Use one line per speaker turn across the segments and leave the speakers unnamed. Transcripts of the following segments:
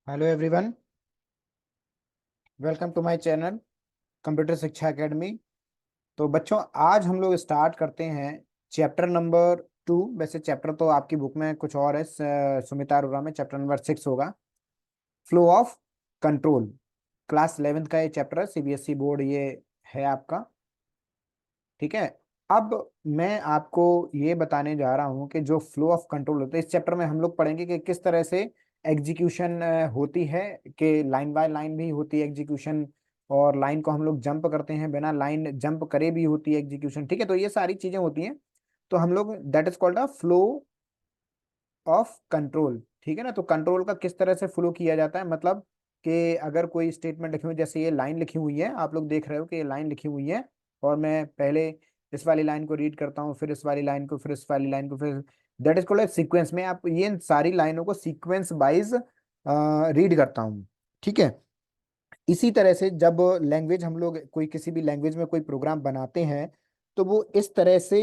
Hello everyone, welcome to my channel computer Shiksha academy. तो बच्चों, आज हम लोग स्टार्ट करते हैं चैप्टर नंबर 2। वैसे चैप्टर तो आपकी बुक में कुछ और है, सुमिता अरोरा में चैप्टर नंबर 6 होगा, flow of control. Class 11th का ये चैप्टर है, सीबीएसई बोर्ड ये है आपका। ठीक है। अब मैं आपको ये बताने जा रहा हूँ कि जो फ्लो ऑफ कंट्रोल होता है, इस चैप्टर में हम लोग पढ़ेंगे कि किस तरह से एग्जीक्यूशन होती है, कि लाइन बाय लाइन भी होती है एग्जीक्यूशन, और लाइन को हम लोग जंप करते हैं, बिना लाइन जंप करे भी होती है एग्जीक्यूशन। ठीक है, तो ये सारी चीजें होती हैं। तो हम लोग that is called a flow of control. ठीक है ना। तो कंट्रोल का किस तरह से फ्लो किया जाता है, मतलब कि अगर कोई स्टेटमेंट लिखी हुई, जैसे ये लाइन लिखी हुई है, आप लोग देख रहे हो कि ये लाइन लिखी हुई है, और मैं पहले इस वाली लाइन को रीड करता हूँ, फिर इस वाली लाइन को, फिर इस वाली लाइन को, फिर दैट इज कॉल्ड सीक्वेंस में। आप ये सारी लाइनों को सीक्वेंस वाइज रीड करता हूँ। ठीक है। इसी तरह से जब लैंग्वेज, हम लोग कोई किसी भी लैंग्वेज में कोई प्रोग्राम बनाते हैं, तो वो इस तरह से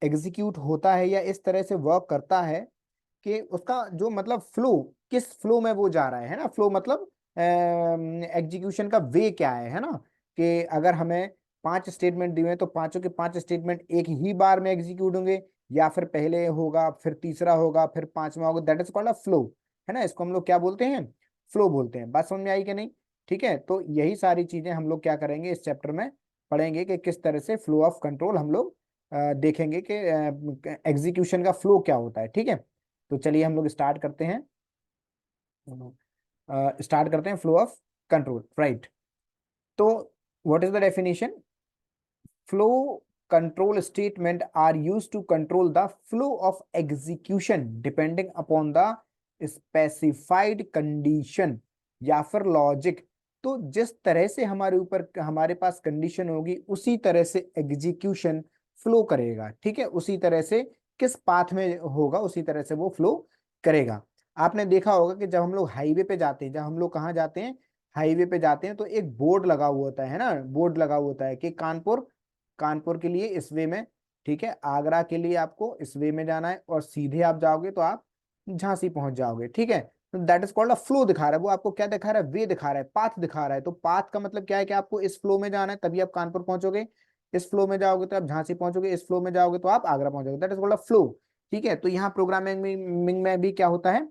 एग्जीक्यूट होता है, या इस तरह से वर्क करता है कि उसका जो मतलब फ्लो, किस फ्लो में वो जा रहा है ना। फ्लो मतलब एग्जीक्यूशन का वे क्या है ना। कि अगर हमें 5 स्टेटमेंट दिए हैं, तो पांचों के 5 स्टेटमेंट एक ही बार में एग्जीक्यूट होंगे, या फिर पहले होगा, फिर तीसरा होगा, फिर पांचवा होगा। That is called a flow, है ना। इसको हम लोग क्या बोलते हैं? फ्लो बोलते हैं। बात समझ में आई कि नहीं? ठीक है। तो यही सारी चीजें हम लोग क्या करेंगे, इस चैप्टर में पढ़ेंगे कि किस तरह से फ्लो ऑफ कंट्रोल हम लोग देखेंगे कि एग्जीक्यूशन का फ्लो क्या होता है। ठीक है। तो चलिए हम लोग स्टार्ट करते हैं फ्लो ऑफ कंट्रोल, राइट। तो what is the definition? Flow control statement are used to control the flow of execution depending upon the specified condition या फिर लॉजिक। तो जिस तरह से हमारे ऊपर, हमारे पास कंडीशन होगी, उसी तरह से एग्जीक्यूशन फ्लो करेगा। ठीक है। उसी तरह से किस पाथ में होगा, उसी तरह से वो फ्लो करेगा। आपने देखा होगा कि जब हम लोग हाईवे पे जाते हैं, जब हम लोग कहाँ जाते हैं, हाईवे पे जाते हैं, तो एक बोर्ड लगा हुआ होता है ना। बोर्ड लगा हुआ होता है कि कानपुर, कानपुर के लिए इस वे में, ठीक है, आगरा के लिए आपको इस वे में जाना है, और सीधे आप जाओगे तो आप झांसी पहुंच जाओगे। ठीक है। तो that is called a flow दिखा रहा है। वो आपको क्या दिखा रहा है? वे दिखा रहा है, पाथ दिखा रहा है। तो पाथ का मतलब क्या है कि आपको इस फ्लो में जाना है, तभी आप कानपुर पहुंचोगे। इस फ्लो में जाओगे तो आप झांसी पहुंचोगे, इस फ्लो में जाओगे तो आप आगरा पहुंचोगे। That is called a flow. ठीक है। तो यहाँ प्रोग्रामिंग में भी क्या होता है?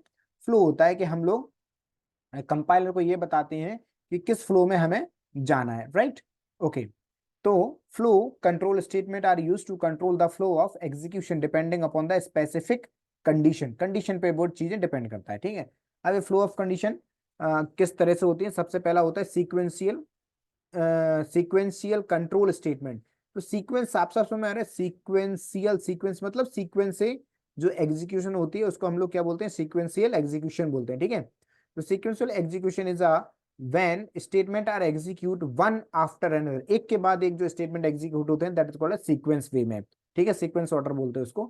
फ्लो होता है कि हम लोग कंपाइलर को ये बताते हैं कि किस फ्लो में हमें जाना है, राइट। ओके। तो flow control statement are use to control the flow of execution depending upon the specific condition. Condition पे बहुत चीजें डिपेंड करता है। ठीक है। अब ये फ्लो ऑफ कंडीशन किस तरह से होती है? सबसे पहला होता है सीक्वेंशियल, सीक्वेंशियल कंट्रोल स्टेटमेंट। तो सीक्वेंस साफ साफ समझ में आ रहा है? सीक्वेंशियल, सीक्वेंस मतलब सीक्वेंस से जो एग्जीक्यूशन होती है उसको हम लोग क्या बोलते हैं? सीक्वेंशियल एग्जीक्यूशन बोलते हैं। ठीक है। तो sequential execution is a when statement are execute one after another, एक के बाद एक जो स्टेटमेंट एग्जीक्यूट होते हैं, that is called a sequence way में। ठीक है। सीक्वेंस ऑर्डर बोलते हैं उसको।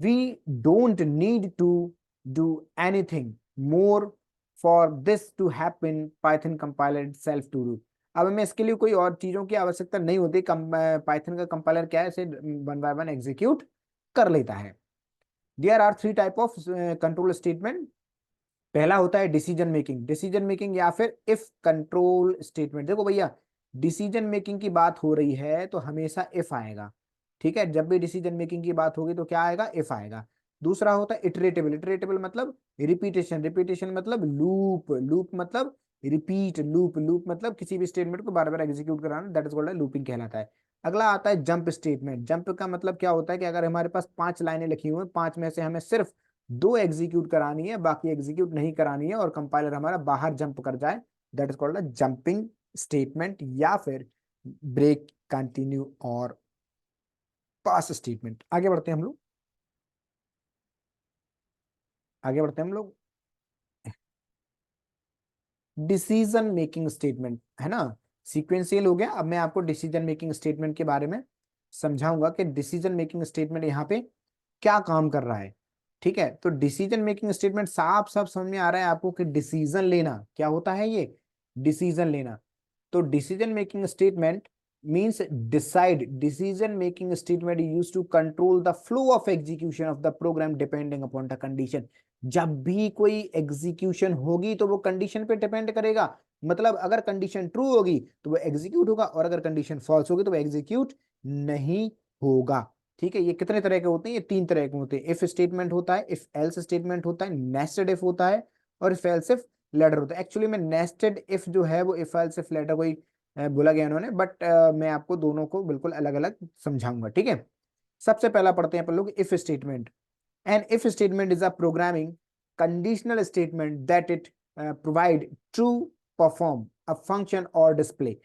We don't need to do anything more for this to happen, Python compiler itself to do. अब हमें इसके लिए कोई और चीजों की आवश्यकता नहीं होती। पाइथन का कंपाइलर क्या है, इसे वन बाय वन एग्जीक्यूट कर लेता है। There are 3 type of control statement. पहला होता है डिसीजन मेकिंग, डिसीजन मेकिंग या फिर इफ कंट्रोल स्टेटमेंट। देखो भैया, डिसीजन मेकिंग की बात हो रही है तो हमेशा इफ आएगा। ठीक है। जब भी डिसीजन मेकिंग की बात होगी तो क्या आएगा? इफ आएगा। दूसरा होता है इटरेटेबल, इटरेटेबल मतलब रिपीटेशन, रिपीटेशन मतलब लूप, लूप मतलब रिपीट, लूप, लूप मतलब किसी भी स्टेटमेंट को बार बार एग्जीक्यूट कराना, दैट इज कॉल्ड लूपिंग कहलाता है। अगला आता है जंप स्टेटमेंट। जंप का मतलब क्या होता है कि अगर हमारे पास 5 लाइनें लिखी हुई हैं, 5 में से हमें सिर्फ 2 एग्जीक्यूट करानी है, बाकी एग्जीक्यूट नहीं करानी है, और कंपाइलर हमारा बाहर जंप कर जाए, that is called a jumping statement, या फिर ब्रेक, कंटिन्यू और पास स्टेटमेंट। आगे बढ़ते हैं हम लोग, आगे बढ़ते हैं हम लोग। डिसीजन मेकिंग स्टेटमेंट, है ना। सीक्वेंशियल हो गया। अब मैं आपको डिसीजन मेकिंग स्टेटमेंट के बारे में समझाऊंगा कि डिसीजन मेकिंग स्टेटमेंट यहाँ पे क्या काम कर रहा है। ठीक है। तो डिसीजन मेकिंग स्टेटमेंट साफ साफ समझ में आ रहा है आपको कि डिसीजन लेना क्या होता है? ये डिसीजन लेना। तो decision making statement means decide, decision making statement used to control the flow of execution of the program depending upon the condition. जब भी कोई एग्जीक्यूशन होगी तो वो कंडीशन पे डिपेंड करेगा, मतलब अगर कंडीशन ट्रू होगी तो वो एग्जीक्यूट होगा, और अगर कंडीशन फॉल्स होगी तो वो एग्जीक्यूट नहीं होगा। ठीक है, ये कितने तरह के होते हैं? ये 3 तरह के होते हैं। इफ स्टेटमेंट होता है, इफ एल्स स्टेटमेंट होता है, नेस्टेड इफ होता है, और इफ एल्स इफ लेटर होता है। एक्चुअली में नेस्टेड इफ जो है वो इफ एल्स इफ लेटर कोई बोला गया इन्होंने, बट मैं आपको दोनों को बिल्कुल अलग अलग समझाऊंगा। ठीक है, सबसे पहला पढ़ते हैं अपन लोग if statement. An if statement is a programming conditional statement that it provide true, perform a function और डिस्प्ले।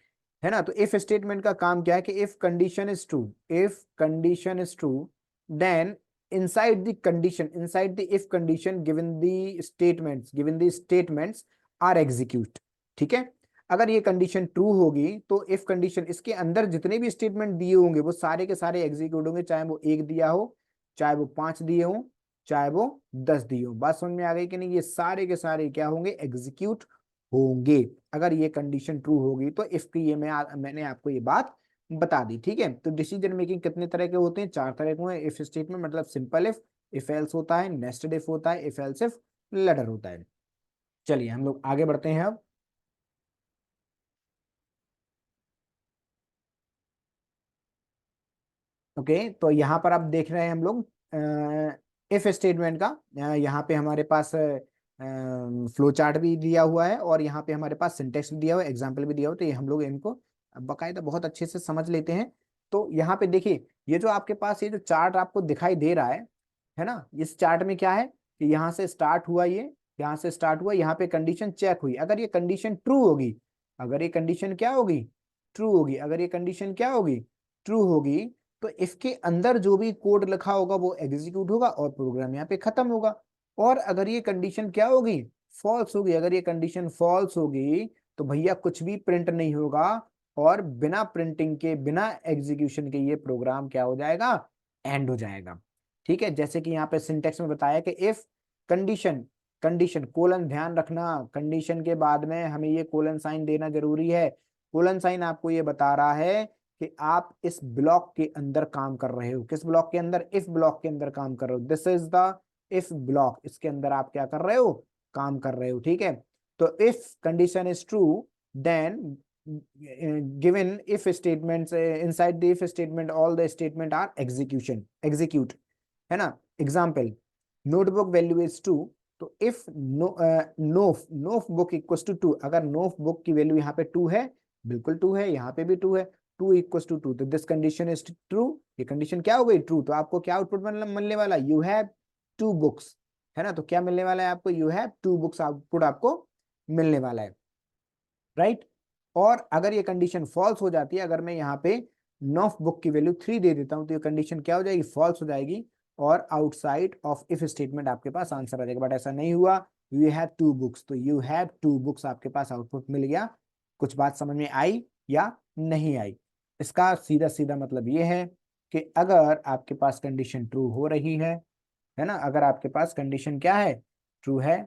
है ना, तो इफ स्टेटमेंट का काम क्या है कि if condition is true, if condition is true, then inside the if condition given the statements are execute। ठीक है, अगर ये कंडीशन ट्रू होगी तो इफ कंडीशन, इसके अंदर जितने भी स्टेटमेंट दिए होंगे वो सारे के सारे एग्जीक्यूट होंगे, चाहे वो 1 दिया हो, चाहे वो 5 दिए हो, चाहे वो 10 दिए हो। बात समझ में आ गई कि नहीं? ये सारे के सारे क्या होंगे? एग्जीक्यूट होंगे अगर ये कंडीशन ट्रू होगी। तो इफ की ये मैंने आपको ये बात बता दी। ठीक है, तो डिसीजन मेकिंग कितने तरह के होते हैं? 4 तरह के हैं। इफ स्टेटमेंट मतलब सिंपल इफ एल्स होता है, नेस्टेड इफ होता है, इफ एल्स इफ लेटर होता है। चलिए हम लोग आगे बढ़ते हैं अब। ओके, तो यहाँ पर आप देख रहे हैं हम लोग इफ स्टेटमेंट का, यहाँ पे हमारे पास फ्लो चार्ट भी दिया हुआ है, और यहाँ पे हमारे पास सिंटेक्स भी दिया हुआ है, एग्जाम्पल भी दिया हुआ है। तो ये हम लोग इनको बाकायदा बहुत अच्छे से समझ लेते हैं। तो यहाँ पे देखिए, ये जो आपके पास ये जो चार्ट आपको दिखाई दे रहा है ना, इस चार्ट में क्या है कि यहाँ से स्टार्ट हुआ, ये यहाँ से स्टार्ट हुआ, यहाँ पे कंडीशन चेक हुई। अगर ये कंडीशन ट्रू होगी, अगर ये कंडीशन क्या होगी? ट्रू होगी। अगर ये कंडीशन क्या होगी? ट्रू होगी, तो इसके अंदर जो भी कोड लिखा होगा वो एग्जीक्यूट होगा और प्रोग्राम यहाँ पे खत्म होगा। और अगर ये कंडीशन क्या होगी? फॉल्स होगी। अगर ये कंडीशन फॉल्स होगी तो भैया कुछ भी प्रिंट नहीं होगा, और बिना प्रिंटिंग के, बिना एग्जीक्यूशन के ये प्रोग्राम क्या हो जाएगा? एंड हो जाएगा। ठीक है, जैसे कि यहाँ पे सिंटेक्स में बताया कि इफ कंडीशन, कंडीशन कोलन, ध्यान रखना कंडीशन के बाद में हमें ये कोलन साइन देना जरूरी है। कोलन साइन आपको ये बता रहा है कि आप इस ब्लॉक के अंदर काम कर रहे हो। किस ब्लॉक के अंदर? इफ ब्लॉक के अंदर काम कर रहे हो। This is the if block, इसके अंदर आप क्या कर रहे हो? काम कर रहे हो। ठीक है, तो if condition is true, then given if statements inside the if statement all the statement are execute। है ना, एग्जाम्पल, नोटबुक वैल्यू इज 2, तो if no book equal to 2, अगर नो बुक की वैल्यू यहाँ पे 2 है, बिल्कुल 2 है, यहाँ पे भी 2 है, 2 इक्वल टू 2, तो दिस कंडीशन इज ट्रू। ये कंडीशन क्या हो गई? ट्रू। तो आपको क्या आउटपुट मिलने वाला? You have 2 books. है ना, तो क्या मिलने वाला है आपको? यू हैव 2 बुक्स आउटपुट आपको मिलने वाला है, राइट। और अगर ये कंडीशन फॉल्स हो जाती है, अगर मैं यहाँ पे नो बुक की वैल्यू 3 दे देता हूं, तो ये कंडीशन क्या हो जाएगी? फॉल्स हो जाएगी, और आउटसाइड ऑफ इफ स्टेटमेंट आपके पास आंसर आ जाएगा। बट ऐसा नहीं हुआ, यू हैव 2 बुक्स, तो यू हैव 2 बुक्स आपके पास आउटपुट मिल गया। कुछ बात समझ में आई या नहीं आई? इसका सीधा सीधा मतलब ये है कि अगर आपके पास कंडीशन ट्रू हो रही है ना, अगर आपके पास कंडीशन क्या है? ट्रू है,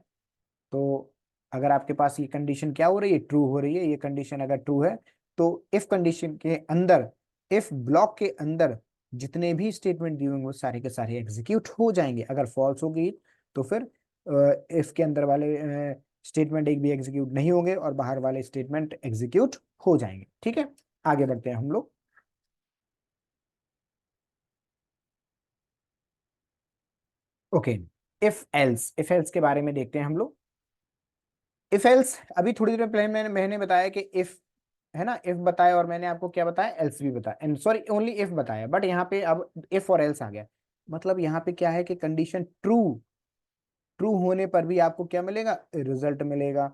तो अगर आपके पास ये कंडीशन क्या हो रही है? ट्रू हो रही है, ये कंडीशन अगर ट्रू है, तो इफ कंडीशन के अंदर, इफ ब्लॉक के अंदर जितने भी स्टेटमेंट दिए होंगे वो सारे के सारे एग्जीक्यूट हो जाएंगे। अगर फॉल्स होगी तो फिर इफ के अंदर वाले स्टेटमेंट एक भी एग्जीक्यूट नहीं होंगे और बाहर वाले स्टेटमेंट एग्जीक्यूट हो जाएंगे। ठीक है, आगे बढ़ते हैं हम लोग। ओके, इफ एल्स के बारे में देखते हैं हम लोग। इफ एल्स, अभी थोड़ी देर पहले मैंने बताया कि इफ, है ना, इफ बताया, और मैंने आपको क्या बताया? एल्स भी बताया, एंड सॉरी ओनली इफ बताया, बट यहाँ पे अब इफ और एल्स आ गया। मतलब यहाँ पे क्या है कि कंडीशन ट्रू, ट्रू होने पर भी आपको क्या मिलेगा? रिजल्ट मिलेगा,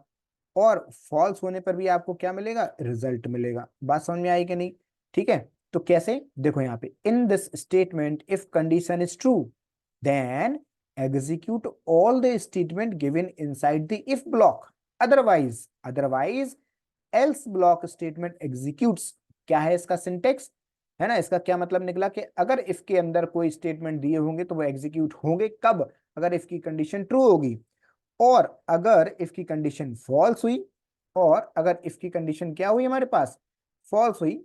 और फॉल्स होने पर भी आपको क्या मिलेगा? रिजल्ट मिलेगा। बात समझ में आई कि नहीं? ठीक है, तो कैसे? देखो यहाँ पे, in this statement if condition is true, then execute all the statement given inside the if block, otherwise else block statement executes. क्या है इसका सिंटेक्स? है ना, इसका क्या मतलब निकला कि अगर इफ के अंदर कोई स्टेटमेंट दिए होंगे तो वो एग्जीक्यूट होंगे कब? अगर इफ की कंडीशन ट्रू होगी, और अगर इफ की कंडीशन फॉल्स हुई, और अगर इफ की कंडीशन क्या हुई हमारे पास? फॉल्स हुई,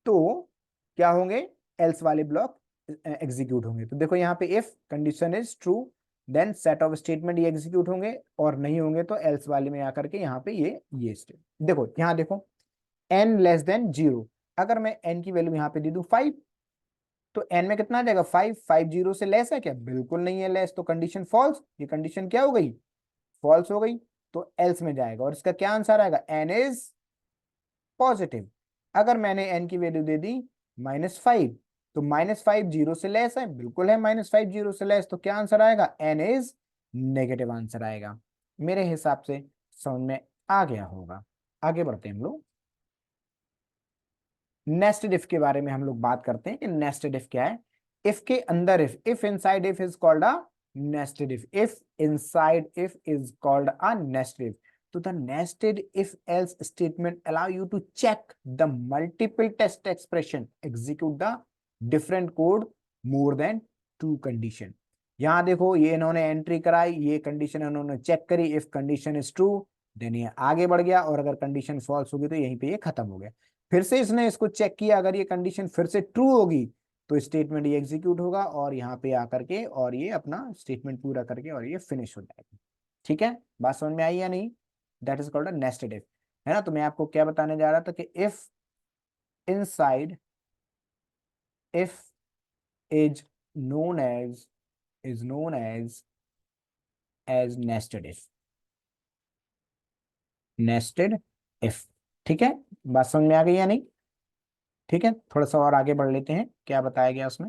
तो क्या होंगे, एल्स वाले ब्लॉक एग्जीक्यूट होंगे। तो देखो यहाँ पे if condition is true then set of statement ये एग्जीक्यूट होंगे, और नहीं होंगे तो एल्स वाले में आकर के यहाँ पे ये स्टेट। देखो यहाँ देखो n लेस देन 0, अगर मैं n की वैल्यू यहाँ पे दे दूं 5, तो n में कितना आ जाएगा 5, 5 0 से लेस है क्या, बिल्कुल नहीं है लेस, तो कंडीशन फॉल्स, ये कंडीशन क्या हो गई, फॉल्स हो गई, तो एल्स में जाएगा और इसका क्या आंसर आएगा, n इज पॉजिटिव। अगर मैंने n की वैल्यू दे दी -5, तो -5 0 से लेस है, बिल्कुल है -5 0 से लेस, तो क्या आंसर आएगा, n इज नेगेटिव आंसर आएगा। मेरे हिसाब से समझ में आ गया होगा। आगे बढ़ते हैं हम लोग, नेस्टेड इफ के बारे में हम लोग बात करते हैं कि नेस्टेड इफ क्या है। इफ के अंदर if inside if is called a nested if inside if is called a nested if. तो the nested if else statement allow you to check the multiple test expression, execute the different code more than two condition. यहां देखो ये इन्होंने entry कराई, ये condition इन्होंने check करी, if condition is true then ये आगे बढ़ गया, और अगर कंडीशन फॉल्स होगी तो यहीं पे ये खत्म हो गया। फिर से इसने इसको चेक किया, अगर ये कंडीशन फिर से ट्रू होगी तो स्टेटमेंट ये एग्जीक्यूट होगा, और यहाँ पे आकर के और ये अपना स्टेटमेंट पूरा करके और ये फिनिश हो जाएगा। ठीक है, बात समझ में आई या नहीं, that is called a nested if, है ना। तो मैं आपको क्या बताने जा रहा था कि if inside if is known as nested if, nested if. ठीक है, बात समझ में आ गई या नहीं। ठीक है, थोड़ा सा और आगे बढ़ लेते हैं, क्या बताया गया उसमें।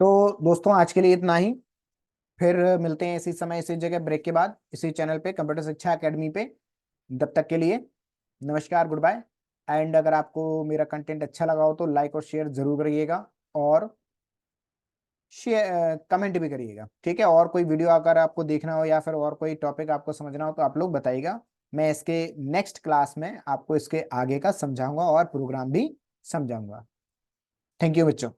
तो दोस्तों आज के लिए इतना ही, फिर मिलते हैं इसी समय इसी जगह ब्रेक के बाद इसी चैनल पे, कंप्यूटर शिक्षा एकेडमी पे। तब तक के लिए नमस्कार, गुड बाय। एंड अगर आपको मेरा कंटेंट अच्छा लगा हो तो लाइक और शेयर जरूर करिएगा, और शेयर कमेंट भी करिएगा। ठीक है, और कोई वीडियो अगर आपको देखना हो या फिर और कोई टॉपिक आपको समझना हो तो आप लोग बताइएगा, मैं इसके नेक्स्ट क्लास में आपको इसके आगे का समझाऊंगा और प्रोग्राम भी समझाऊंगा। थैंक यू बच्चों।